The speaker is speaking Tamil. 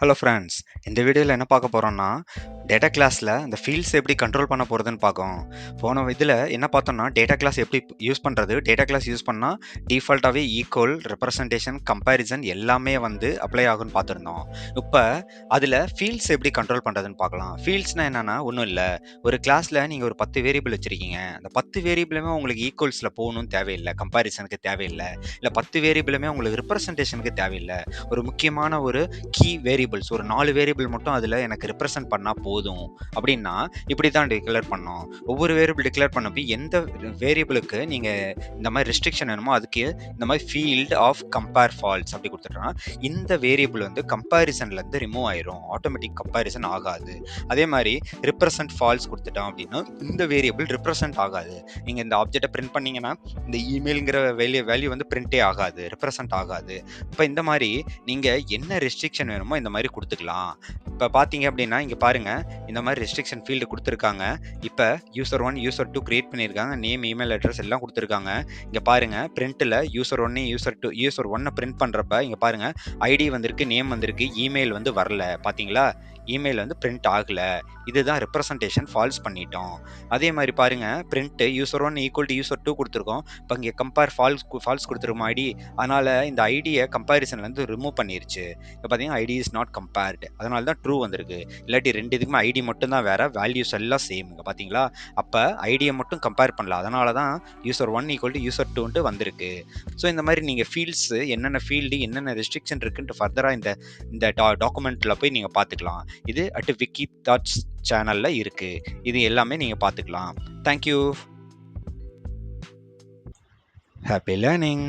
Hello friends. இந்த வீடியோவில் என்ன பார்க்க போகிறோம்னா, டேட்டா கிளாஸில் இந்த ஃபீல்ட்ஸ் எப்படி கண்ட்ரோல் பண்ண போகிறதுன்னு பார்க்கோம். போன இதில் என்ன பார்த்தோம்னா, டேட்டா கிளாஸ் எப்படி யூஸ் பண்ணுறது, டேட்டா கிளாஸ் யூஸ் பண்ணால் டிஃபால்ட்டாகவே ஈக்குவல், ரெப்ரசன்டேஷன், கம்பேரிசன் எல்லாமே வந்து அப்ளை ஆகும்னு பார்த்துருந்தோம். இப்போ அதில் ஃபீல்ட்ஸ் எப்படி கண்ட்ரோல் பண்ணுறதுன்னு பார்க்கலாம். ஃபீல்ட்ஸ்னால் என்னென்னா ஒன்றும் இல்லை, ஒரு கிளாஸில் நீங்கள் ஒரு 10 வேரியபிள் வச்சுருக்கீங்க. அந்த 10 வேரியபிளுமே உங்களுக்கு ஈக்குவல்ஸில் போகணும்னு தேவையில்லை, கம்பேரிசனுக்கு தேவையில்லை, இல்லை 10 வேரியபிளுமே உங்களுக்கு ரெப்ரசன்டேஷனுக்கு தேவையில்லை. ஒரு முக்கியமான ஒரு கீ வேரியபிள்ஸ் ஒரு 4 வேரியபிள் மட்டும் அதில் எனக்கு ரெப்ரசென்ட் பண்ணால் போதும் அப்படின்னா இப்படி தான் டிக்ளேர் பண்ணோம். ஒவ்வொரு வேரியபிள் டிக்ளேர் பண்ணப்போ எந்த வேரியபிளுக்கு நீங்கள் இந்த மாதிரி ரெஸ்ட்ரிக்ஷன் வேணுமோ அதுக்கு இந்த மாதிரி ஃபீல்ட் ஆஃப் கம்பேர் ஃபால்ஸ் அப்படி கொடுத்துட்டோம்னா இந்த வேரியபிள் வந்து கம்பேரிசன்லேருந்து ரிமூவ் ஆயிரும், ஆட்டோமேட்டிக் கம்பேரிசன் ஆகாது. அதே மாதிரி ரிப்ரசன்ட் ஃபால்ஸ் கொடுத்துட்டோம் அப்படின்னா இந்த வேரியபிள் ரிப்ரசன்ட் ஆகாது. நீங்கள் இந்த ஆப்ஜெக்டை பிரிண்ட் பண்ணீங்கன்னா இந்த இமெயிலுங்கிற வேல்யூ வந்து பிரிண்டே ஆகாது, ரெப்ரசன்ட் ஆகாது. இப்போ இந்த மாதிரி நீங்கள் என்ன ரெஸ்ட்ரிக்ஷன் வேணுமோ இந்த மாதிரி கொடுத்துக்கலாம். இப்போ பார்த்தீங்க அப்படின்னா இங்கே பாருங்கள், இந்த மாதிரி ரெஸ்ட்ரிக்ஷன் ஃபீல்டு கொடுத்துருக்காங்க. இப்போ யூசர் 1 யூசர் 2 கிரியேட் பண்ணியிருக்காங்க, நேம் இமெயில் அட்ரஸ் எல்லாம் கொடுத்துருக்காங்க. இங்கே பாருங்கள் பிரிண்ட்டில் யூசர் 1 யூசர் 1 பிரிண்ட் பண்ணுறப்ப இங்கே பாருங்கள் ஐடி வந்திருக்கு, நேம் வந்திருக்கு, இமெயில் வந்து வரல. பார்த்தீங்களா, இமெயில் வந்து பிரிண்ட் ஆகலை. இதுதான் ரெப்ரசன்டேஷன் ஃபால்ஸ் பண்ணிட்டோம். அதே மாதிரி பாருங்கள் print user 1 equal to user 2 கொடுத்துருக்கோம். இப்போ இங்கே கம்பேர் ஃபால்ஸ் கொடுத்துருக்கோம் ஐடி, அதனால் இந்த ஐடியை கம்பேரிசன்லேருந்து ரிமூவ் பண்ணிருச்சு. இப்போ பார்த்தீங்கன்னா ஐடி இஸ் நாட் கம்பேர்டு, அதனால தான் ட்ரூ வந்திருக்கு. இல்லாட்டி ரெண்டு இதுக்குமே ஐடி மட்டும் தான் வேறு, வேல்யூஸ் எல்லாம் சேம். இங்கே பார்த்தீங்களா, அப்போ ஐடியை மட்டும் கம்பேர் பண்ணல, அதனால தான் யூசர் 1 ஈக்குவல் டு யூசர் 2 வந்திருக்கு. ஸோ இந்த மாதிரி நீங்கள் ஃபீல்ட்ஸு என்னென்ன ஃபீல்டு என்னென்ன ரெஸ்ட்ரிக்ஷன் இருக்குன்ட்டு ஃபர்தராக இந்த இந்த டாக்குமெண்ட்டில் போய் நீங்கள் பார்த்துக்கலாம். இது விக்கி தாட்ஸ் சேனலில் இருக்குது. இது எல்லாமே நீங்கள் பார்த்துக்கலாம். தேங்க்யூ. Happy learning.